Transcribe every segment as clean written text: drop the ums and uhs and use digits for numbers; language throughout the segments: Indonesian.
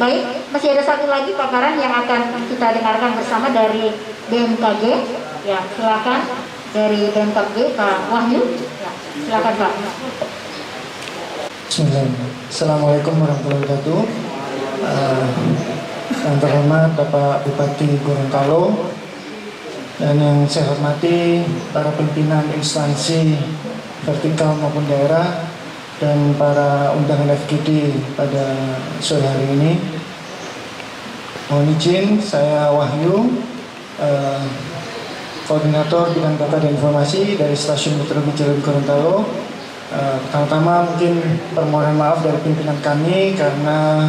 Baik, masih ada satu lagi paparan yang akan kita dengarkan bersama dari BMKG. Ya, silakan dari BMKG Pak Wahyu. Ya, silakan Pak. Bismillahirrahmanirrahim. Assalamualaikum warahmatullahi wabarakatuh. Yang terhormat Bapak Bupati Gorontalo dan yang saya hormati para pimpinan instansi vertikal maupun daerah dan para undangan FGD pada sore hari ini. Mohon izin, saya Wahyu, Koordinator Bidang Data dan Informasi dari Stasiun Meteorologi Ciledug Gorontalo. Pertama-tama mungkin permohonan maaf dari pimpinan kami karena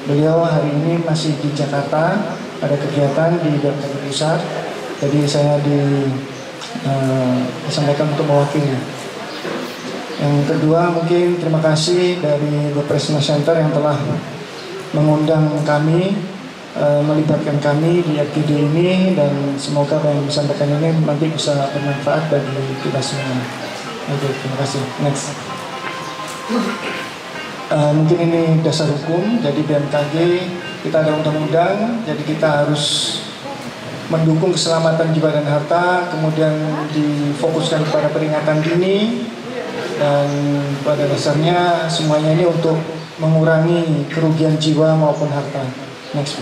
beliau hari ini masih di Jakarta, ada kegiatan di BMKG Pusat. Jadi saya disampaikan untuk mewakili. Yang kedua mungkin terima kasih dari The Presma Center yang telah mengundang kami, melibatkan kami di FGD ini, dan semoga apa yang disampaikan ini nanti bisa bermanfaat bagi kita semua. Oke, terima kasih. Next. Mungkin ini dasar hukum, jadi BMKG kita ada undang-undang, jadi kita harus mendukung keselamatan jiwa dan harta, kemudian difokuskan kepada peringatan dini, dan pada dasarnya semuanya ini untuk mengurangi kerugian jiwa maupun harta. Next.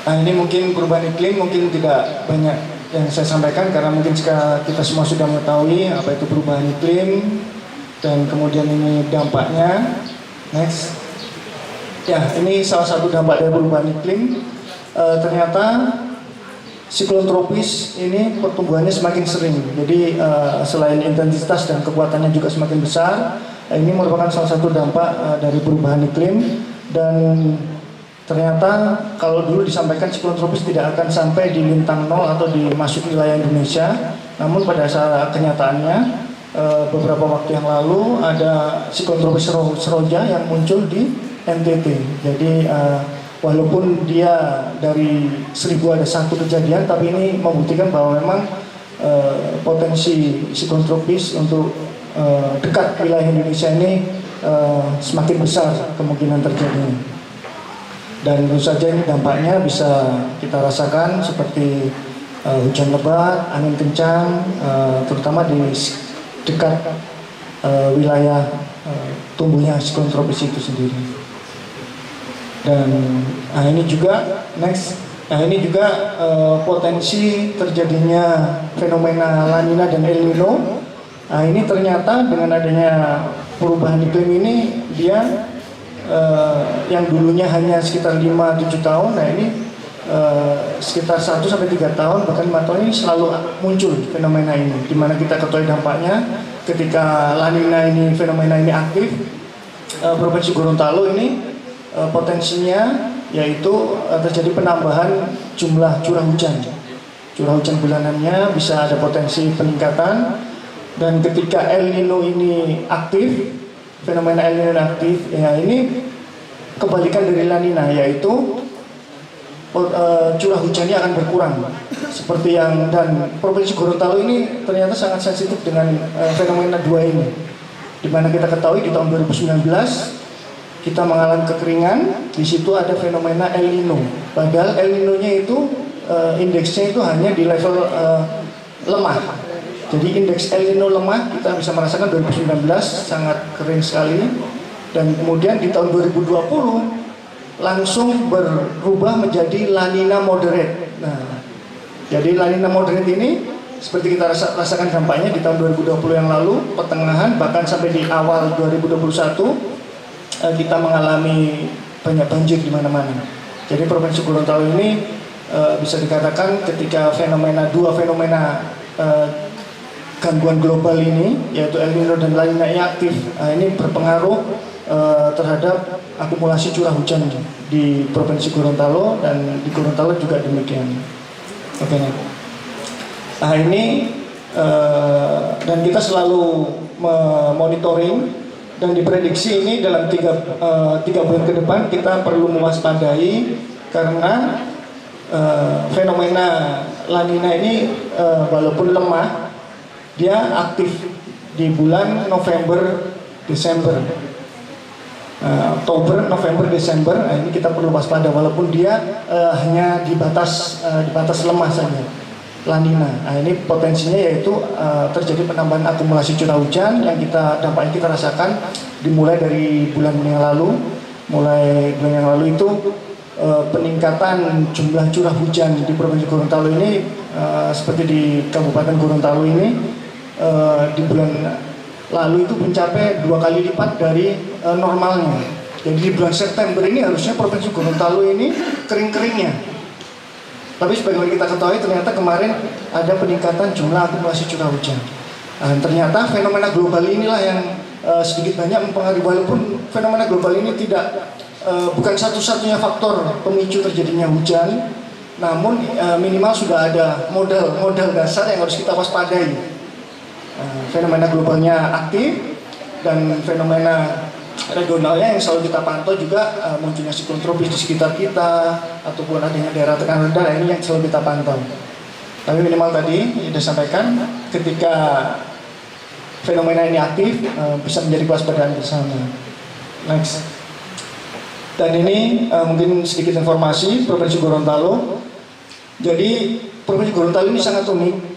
Nah, ini mungkin perubahan iklim mungkin tidak banyak yang saya sampaikan karena mungkin kita semua sudah mengetahui apa itu perubahan iklim dan kemudian ini dampaknya. Next. Ya, ini salah satu dampak dari perubahan iklim. Ternyata siklon tropis ini pertumbuhannya semakin sering. Jadi selain intensitas dan kekuatannya juga semakin besar, ini merupakan salah satu dampak dari perubahan iklim. Dan ternyata kalau dulu disampaikan siklon tropis tidak akan sampai di lintang nol atau di masuk wilayah Indonesia. Namun pada saat kenyataannya beberapa waktu yang lalu ada siklon tropis Seroja yang muncul di NTT. Jadi walaupun dia dari 1000 ada satu kejadian, tapi ini membuktikan bahwa memang potensi siklon tropis untuk dekat wilayah Indonesia ini semakin besar kemungkinan terjadinya. Dan tentu saja ini dampaknya bisa kita rasakan seperti hujan lebat, angin kencang, terutama di dekat wilayah tumbuhnya siklon tropis itu sendiri. Dan ini juga next. Nah, ini juga potensi terjadinya fenomena La Nina dan El Nino. Nah, ini ternyata dengan adanya perubahan iklim ini dia yang dulunya hanya sekitar 5-7 tahun, nah ini sekitar 1-3 tahun bahkan 5 tahun ini selalu muncul fenomena ini. Dimana kita ketahui dampaknya ketika La Nina ini, fenomena ini aktif, Provinsi Gorontalo ini potensinya yaitu terjadi penambahan jumlah curah hujan. Curah hujan bulanannya bisa ada potensi peningkatan. Dan ketika El Nino ini aktif, fenomena El Nino aktif, ya ini kebalikan dari La Nina, yaitu curah hujannya akan berkurang. Seperti yang, dan Provinsi Gorontalo ini ternyata sangat sensitif dengan fenomena dua ini. Dimana kita ketahui di tahun 2019 kita mengalami kekeringan, di situ ada fenomena El Nino. Padahal El Nino-nya itu indeksnya itu hanya di level lemah. Jadi indeks El Nino lemah kita bisa merasakan 2019 sangat kering sekali. Dan kemudian di tahun 2020 langsung berubah menjadi La Nina moderate. Nah, jadi La Nina moderate ini seperti kita rasakan dampaknya di tahun 2020 yang lalu, pertengahan bahkan sampai di awal 2021 kita mengalami banyak banjir di mana-mana. Jadi Provinsi Gorontalo ini bisa dikatakan ketika dua fenomena gangguan global ini, yaitu El Nino dan La Nina yang aktif, ini berpengaruh terhadap akumulasi curah hujan di Provinsi Gorontalo, dan di Gorontalo juga demikian. Oke. Nah ini dan kita selalu monitoring. Dan diprediksi ini dalam 3 bulan ke depan kita perlu mewaspadai karena fenomena La Nina ini walaupun lemah, dia aktif di bulan November, Desember. Oktober, November, Desember, ini kita perlu waspada walaupun dia hanya di batas lemah saja, La Nina. Nah, ini potensinya yaitu terjadi penambahan akumulasi curah hujan yang dampaknya kita rasakan dimulai dari bulan yang lalu. Mulai bulan yang lalu itu peningkatan jumlah curah hujan di Provinsi Gorontalo ini seperti di Kabupaten Gorontalo ini di bulan lalu itu mencapai 2 kali lipat dari normalnya. Jadi di bulan September ini harusnya Provinsi Gorontalo ini kering-keringnya. Tapi sebagaimana kita ketahui ternyata kemarin ada peningkatan jumlah akumulasi curah hujan. Ternyata fenomena global inilah yang sedikit banyak mempengaruhi, walaupun fenomena global ini bukan satu-satunya faktor pemicu terjadinya hujan, namun minimal sudah ada modal dasar yang harus kita waspadai. Fenomena globalnya aktif dan fenomena regionalnya yang selalu kita pantau juga munculnya siklon tropis di sekitar kita ataupun adanya daerah tekanan rendah, ini yang selalu kita pantau. Tapi minimal tadi sudah sampaikan ketika fenomena ini aktif bisa menjadi kewaspadaan bersama. Next. Dan ini mungkin sedikit informasi Provinsi Gorontalo. Jadi Provinsi Gorontalo ini sangat unik.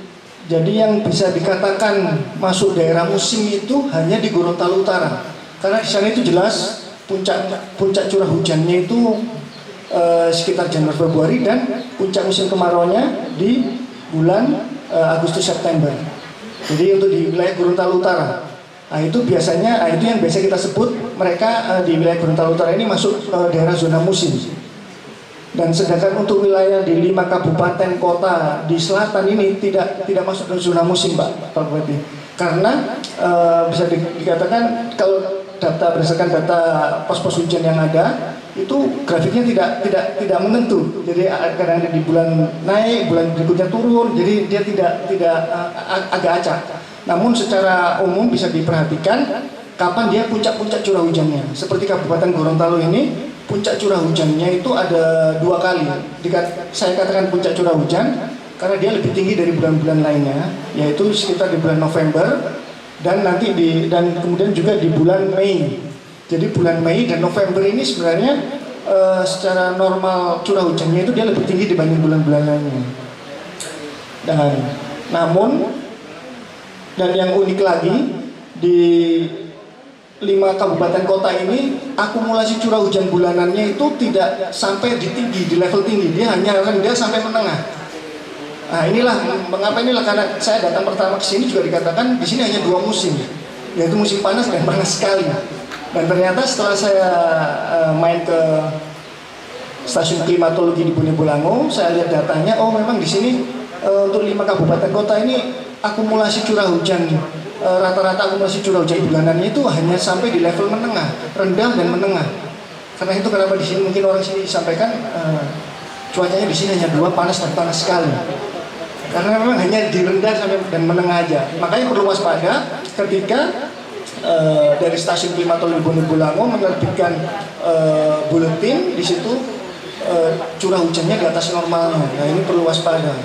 Jadi yang bisa dikatakan masuk daerah musim itu hanya di Gorontalo Utara. Karena di sana itu jelas puncak curah hujannya itu sekitar Januari Februari dan puncak musim kemaraunya di bulan Agustus September. Jadi untuk di wilayah Gorontalo Utara. Nah itu biasanya itu yang biasa kita sebut mereka di wilayah Gorontalo Utara ini masuk daerah zona musim. Dan sedangkan untuk wilayah di 5 kabupaten kota di selatan ini tidak masuk ke zona musim, Pak Bupati. Karena bisa dikatakan kalau berdasarkan data pos-pos hujan yang ada itu grafiknya tidak menentu. Jadi kadang di bulan naik, bulan berikutnya turun. Jadi dia tidak agak acak. Namun secara umum bisa diperhatikan kapan dia puncak-puncak curah hujannya. Seperti Kabupaten Gorontalo ini puncak curah hujannya itu ada 2 kali. Saya katakan puncak curah hujan karena dia lebih tinggi dari bulan-bulan lainnya, yaitu sekitar di bulan November dan kemudian juga di bulan Mei. Jadi bulan Mei dan November ini sebenarnya secara normal curah hujannya itu dia lebih tinggi dibanding bulan-bulan lainnya. Dan yang unik lagi di 5 kabupaten kota ini akumulasi curah hujan bulanannya itu tidak sampai di level tinggi, dia hanya rendah sampai menengah. Nah inilah karena saya datang pertama ke sini juga dikatakan di sini hanya 2 musim, yaitu musim panas dan panas sekali. Dan ternyata setelah saya main ke stasiun klimatologi di Bone Bolango, saya lihat datanya, oh memang di sini untuk 5 kabupaten kota ini akumulasi curah hujan rata-rata akumulasi curah hujan bulanannya itu hanya sampai di level menengah, rendah dan menengah. Karena itu kenapa di sini mungkin orang sini disampaikan cuacanya di sini hanya 2, panas dan panas sekali. Karena memang hanya di rendah sampai dan menengah aja. Makanya perlu waspada ketika dari stasiun klimatologi Bone Bolango menerbitkan buletin di situ curah hujannya di atas normalnya. Nah ini perlu waspada.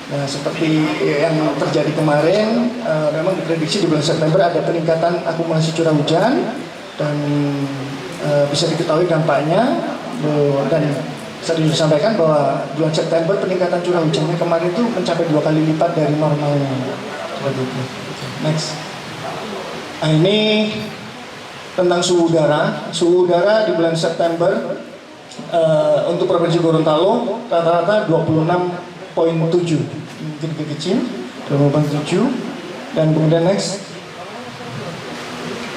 Nah seperti yang terjadi kemarin, memang diprediksi di bulan September ada peningkatan akumulasi curah hujan dan bisa diketahui dampaknya dan bisa disampaikan bahwa bulan September peningkatan curah hujannya kemarin itu mencapai 2 kali lipat dari normalnya. Seperti itu. Next. Nah ini tentang suhu udara. Suhu udara di bulan September untuk Provinsi Gorontalo rata-rata 26,7, mungkin kecil 26,7. Dan kemudian next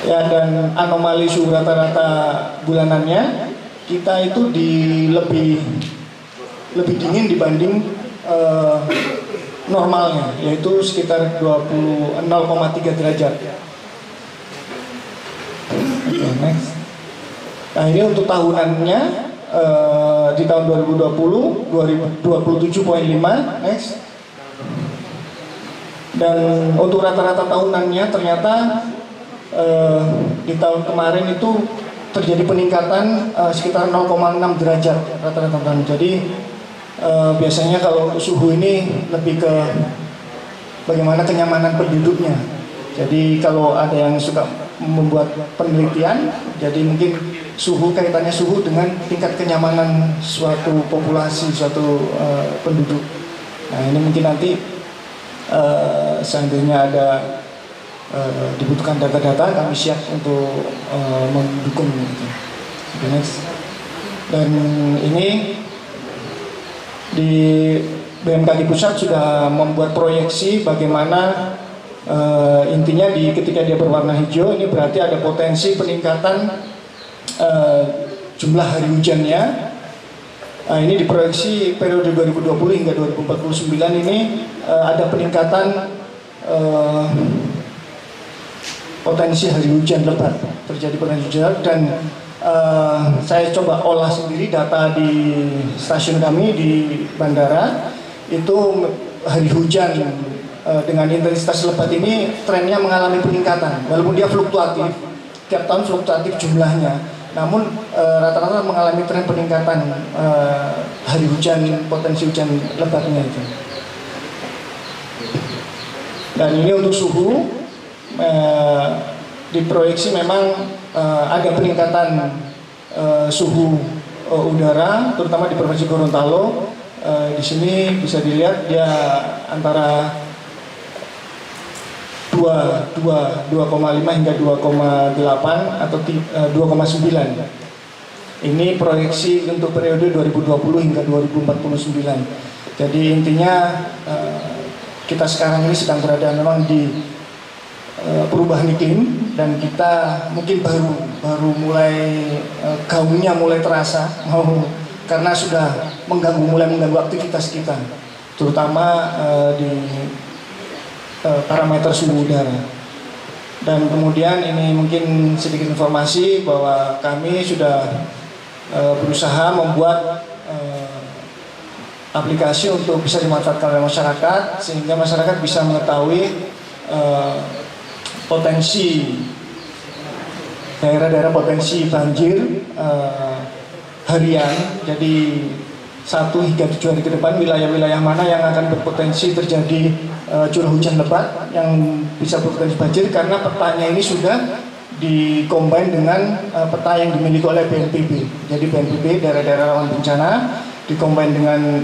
ya, dan anomali suhu rata-rata bulanannya kita itu lebih dingin dibanding normalnya, yaitu sekitar 0,3 derajat. Oke, next. Nah ini untuk tahunannya di tahun 2020 27,5. Next. Dan untuk rata-rata tahunannya ternyata di tahun kemarin itu terjadi peningkatan sekitar 0,6 derajat rata-rata tahun. Jadi biasanya kalau suhu ini lebih ke bagaimana kenyamanan penduduknya. Jadi kalau ada yang suka membuat penelitian, jadi mungkin suhu, kaitannya suhu dengan tingkat kenyamanan suatu populasi, suatu penduduk. Nah ini mungkin nanti seandainya ada dibutuhkan data-data, kami siap untuk mendukung gitu. Next. Dan ini di BMKG Pusat sudah membuat proyeksi bagaimana intinya ketika dia berwarna hijau ini berarti ada potensi peningkatan jumlah hari hujannya. Ini diproyeksi periode 2020 hingga 2049 ini ada peningkatan potensi hari hujan lebat, terjadi potensi hujan. Dan saya coba olah sendiri data di stasiun kami di bandara, itu hari hujan dengan intensitas lebat ini trennya mengalami peningkatan, walaupun dia fluktuatif, tiap tahun fluktuatif jumlahnya, namun rata-rata mengalami tren peningkatan hari hujan, potensi hujan lebatnya itu. Dan ini untuk suhu, diproyeksi memang ada peningkatan suhu udara, terutama di Provinsi Gorontalo. Di sini bisa dilihat dia antara 2,5 hingga 2,8 atau 2,9. Ini proyeksi untuk periode 2020 hingga 2049. Jadi intinya kita sekarang ini sedang berada memang di perubahan iklim, dan kita mungkin baru mulai gaungnya mulai terasa karena sudah mulai mengganggu aktivitas kita, terutama di parameter suhu udara. Dan kemudian ini mungkin sedikit informasi bahwa kami sudah berusaha membuat aplikasi untuk bisa dimanfaatkan oleh masyarakat, sehingga masyarakat bisa mengetahui potensi daerah-daerah potensi banjir harian. Jadi 1 hingga 7 hari ke depan wilayah-wilayah mana yang akan berpotensi terjadi curah hujan lebat yang bisa berpotensi banjir, karena petanya ini sudah dikombin dengan peta yang dimiliki oleh BNPB. Jadi BNPB daerah-daerah rawan bencana dikombin dengan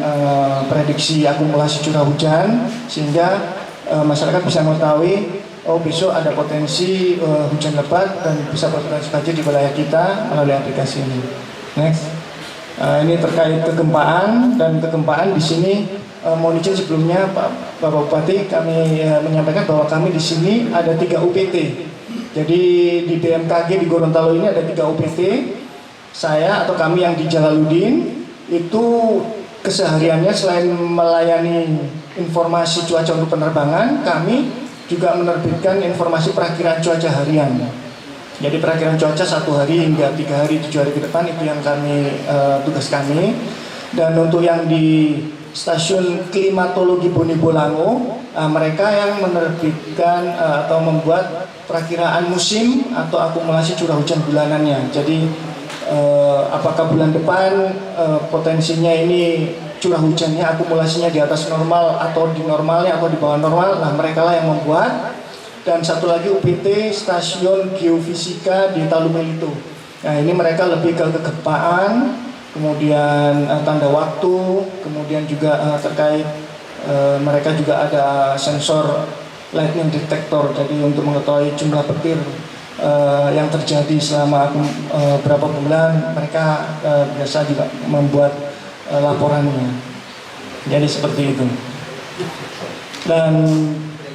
prediksi akumulasi curah hujan, sehingga masyarakat bisa mengetahui besok ada potensi hujan lebat dan bisa berpotensi banjir di wilayah kita melalui aplikasi ini. Next. Ini terkait kegempaan, dan kegempaan di sini mohon izin sebelumnya Bapak Bupati, kami menyampaikan bahwa kami di sini ada 3 UPT. Jadi di BMKG di Gorontalo ini ada 3 UPT. Saya atau kami yang di Jalaluddin itu kesehariannya selain melayani informasi cuaca untuk penerbangan, kami juga menerbitkan informasi perakiraan cuaca harian. Jadi perakiraan cuaca 1 hari hingga 3 hari, 7 hari ke depan itu yang kami tugas kami. Dan untuk yang di stasiun klimatologi Bone Bolango, mereka yang menerbitkan atau membuat perakiraan musim atau akumulasi curah hujan bulanannya. Jadi apakah bulan depan potensinya ini curah hujannya akumulasinya di atas normal atau di normalnya atau di bawah normal, nah mereka lah yang membuat. Dan satu lagi UPT Stasiun Geofisika di Talumelito. Nah ini mereka lebih ke kegempaan, kemudian tanda waktu, kemudian juga terkait mereka juga ada sensor lightning detector, jadi untuk mengetahui jumlah petir yang terjadi selama berapa bulan, mereka biasa juga membuat laporannya. Jadi seperti itu. Dan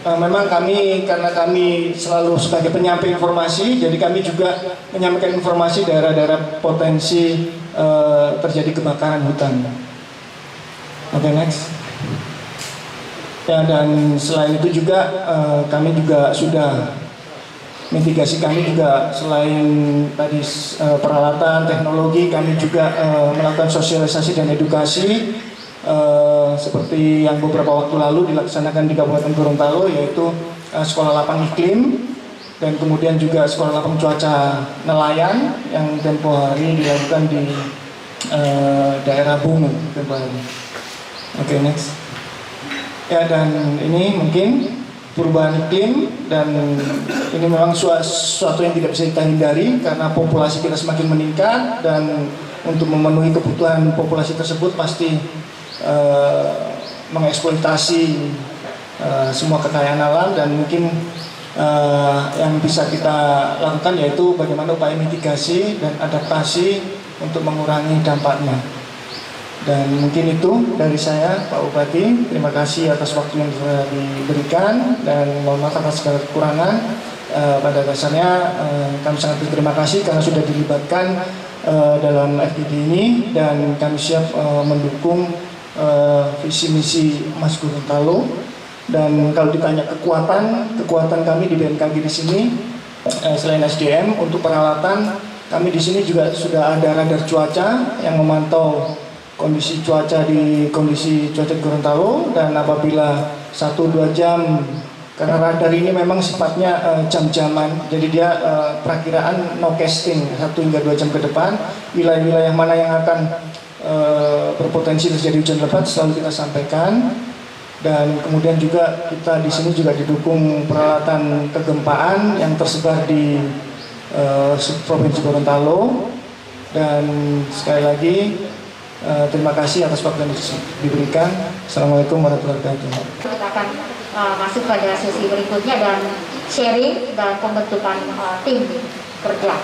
memang karena kami selalu sebagai penyampai informasi, jadi kami juga menyampaikan informasi daerah-daerah potensi terjadi kebakaran hutan. Oke, next. Ya, dan selain itu juga kami juga sudah mitigasi, kami juga selain tadi peralatan teknologi, kami juga melakukan sosialisasi dan edukasi. Seperti yang beberapa waktu lalu dilaksanakan di Kabupaten Gorontalo, yaitu sekolah lapang iklim, dan kemudian juga sekolah lapang cuaca nelayan yang tempo hari dilakukan di daerah Bungu tempo hari. Oke, next. Ya, dan ini mungkin perubahan iklim, dan ini memang sesuatu yang tidak bisa kita hindari karena populasi kita semakin meningkat, dan untuk memenuhi kebutuhan populasi tersebut pasti mengeksploitasi semua kekayaan alam, dan mungkin yang bisa kita lakukan yaitu bagaimana upaya mitigasi dan adaptasi untuk mengurangi dampaknya. Dan mungkin itu dari saya, Pak Bupati. Terima kasih atas waktu yang sudah diberikan, dan mohon maaf atas segala kekurangan. Pada dasarnya kami sangat berterima kasih karena sudah dilibatkan dalam FGD ini, dan kami siap mendukung visi misi Mas Gorontalo. Dan kalau ditanya kekuatan kami di BMKG di sini, selain SDM, untuk peralatan kami di sini juga sudah ada radar cuaca yang memantau kondisi cuaca di Gorontalo, dan apabila 1-2 jam, karena radar ini memang sifatnya jam-jaman, jadi dia perakiraan no casting 1 hingga 2 jam ke depan, wilayah-wilayah mana yang akan berpotensi terjadi hujan lebat selalu kita sampaikan. Dan kemudian juga kita di sini juga didukung peralatan kegempaan yang tersebar di Provinsi Gorontalo. Dan sekali lagi terima kasih atas waktu yang diberikan. Assalamualaikum warahmatullahi wabarakatuh. Kita akan masuk pada sesi berikutnya dan sharing dan pembentukan tim kerja.